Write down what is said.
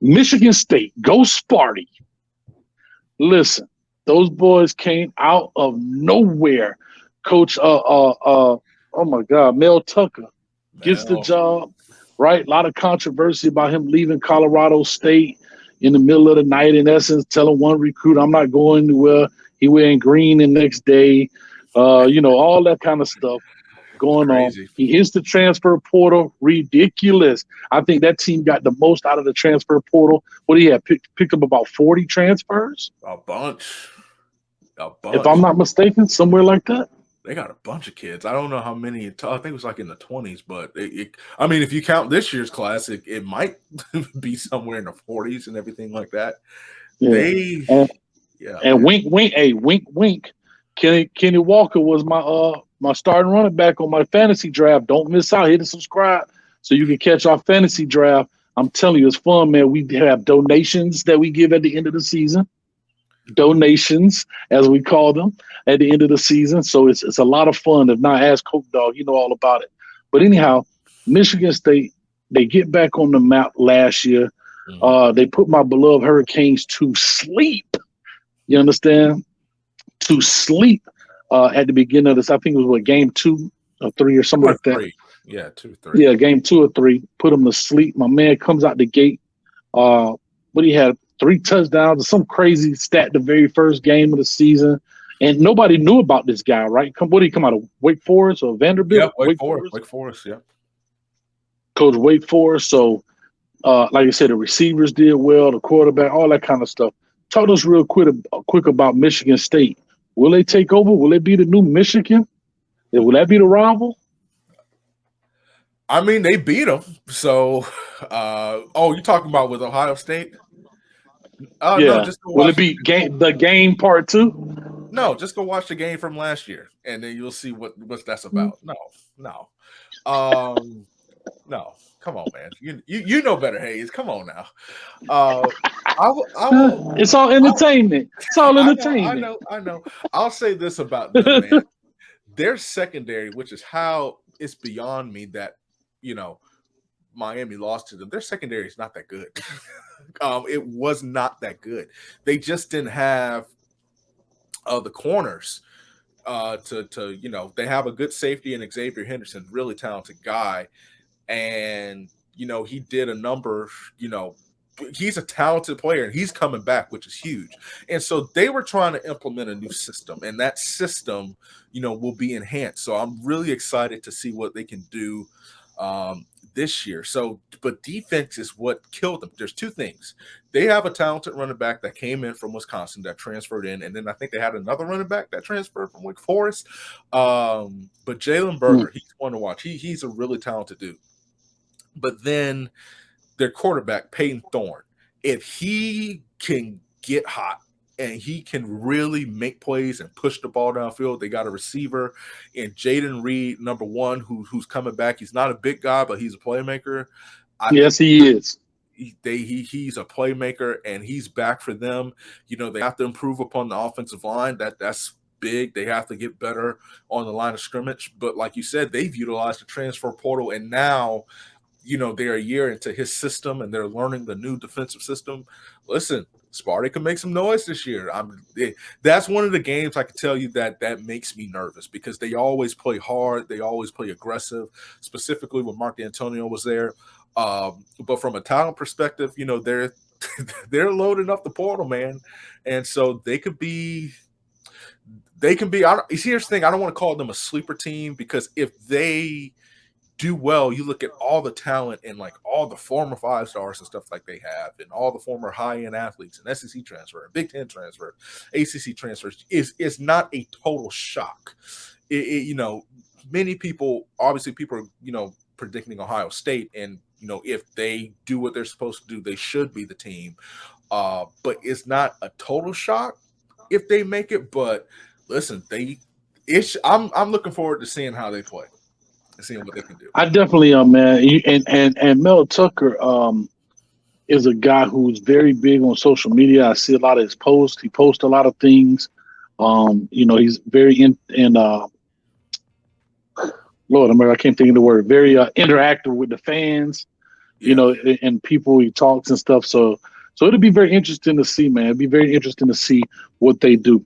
Michigan State, go Sparty. Listen, those boys came out of nowhere. Coach, oh my God, Mel Tucker gets the Mel. job, right? A lot of controversy about him leaving Colorado State in the middle of the night, in essence, telling one recruit, I'm not going anywhere. He wearing green the next day, all that kind of stuff It's going on. crazy. He hits the transfer portal. Ridiculous. I think that team got the most out of the transfer portal. What he had picked up about 40 transfers, A bunch. A if I'm bunch. not mistaken, somewhere like that. They got a bunch of kids. I don't know how many. I think it was like in the 20s, but I mean, if you count this year's class, it might be somewhere in the 40s and everything like that. Yeah. They, And yeah, and man. wink, wink, hey, wink, wink. Kenny Walker was my starting running back on my fantasy draft. Don't miss out. Hit and subscribe so you can catch our fantasy draft. I'm telling you, it's fun, man. We have donations that we give at the end of the season. Donations, as we call them, at the end of the season. So it's a lot of fun. If not, ask Coke Dog. You know all about it. But anyhow, Michigan State, they get back on the map last year. Mhm. They put my beloved Hurricanes to sleep. You understand? To sleep at the beginning of this. I think it was game 2 or 3 or something Two or like that. three. Yeah, 2 or 3. Yeah, game 2 or 3. Put him to sleep. My man comes out the gate. But he had 3 touchdowns or some crazy stat the very first game of the season. And nobody knew about this guy, right? What did he come out of? Wake Forest or Yep, Vanderbilt? Wake Wake Forest. Forest. Wake Forest. Yep. Coach Wake Forest. So, like I said, the receivers did well, the quarterback, all that kind of stuff. Talk to us real quick about Michigan State. Will they take over? Will it be the new Michigan? Will that be the rival? I mean, they beat them. So, you're talking about with Ohio State? No, Yeah. just go Will watch it the be the game part 2? no, just go watch the game from last year, and then you'll see what that's about. No, um, no. Come on, man. You know better, Hayes. Come on now. Uh, I will. It's all entertainment. It's all entertainment. I know. I'll say this about them, man. Their secondary, which is how it's beyond me that you know Miami lost to them. Their secondary is not that good. It was not that good. They just didn't have the corners to they have a good safety in Xavier Henderson, really talented guy, and he did a number. He's a talented player and he's coming back, which is huge. And so they were trying to implement a new system, and that system, will be enhanced. So I'm really excited to see what they can do this year. So, but defense is what killed them. There's 2 things. They have a talented running back that came in from Wisconsin that transferred in, and then I think they had another running back that transferred from Wake Forest. But Jalen Berger, he's one to watch. He's a really talented dude. But then their quarterback, Peyton Thorne, if he can get hot and he can really make plays and push the ball downfield, they got a receiver in Jaden Reed, number 1, who's coming back. He's not a big guy, but he's a playmaker. Yes, he is. He's a playmaker, and he's back for them. They have to improve upon the offensive line. That's big. They have to get better on the line of scrimmage. But like you said, they've utilized the transfer portal, and now they're a year into his system and they're learning the new defensive system. Listen, Sparty can make some noise this year. That's one of the games I can tell you that makes me nervous because they always play hard. They always play aggressive, specifically when Mark D'Antonio was there. But from a talent perspective, they're loading up the portal, man. And so they can be. Here's the thing. I don't want to call them a sleeper team because if they do well, you look at all the talent and like all the former 5-stars and stuff like they have, and all the former high-end athletes and SEC transfer, Big Ten transfer, ACC transfers is not a total shock. Many people, obviously, people are predicting Ohio State, and if they do what they're supposed to do, they should be the team. But it's not a total shock if they make it. But listen, I'm looking forward to seeing how they play. Seeing what they can do. I definitely am, man. And Mel Tucker is a guy who's very big on social media. I see a lot of his posts. He posts a lot of things. He's very Lord, I can't think of the word. Very interactive with the fans. you know, and people he talks and stuff. So it'll be very interesting to see, man. It'll be very interesting to see what they do.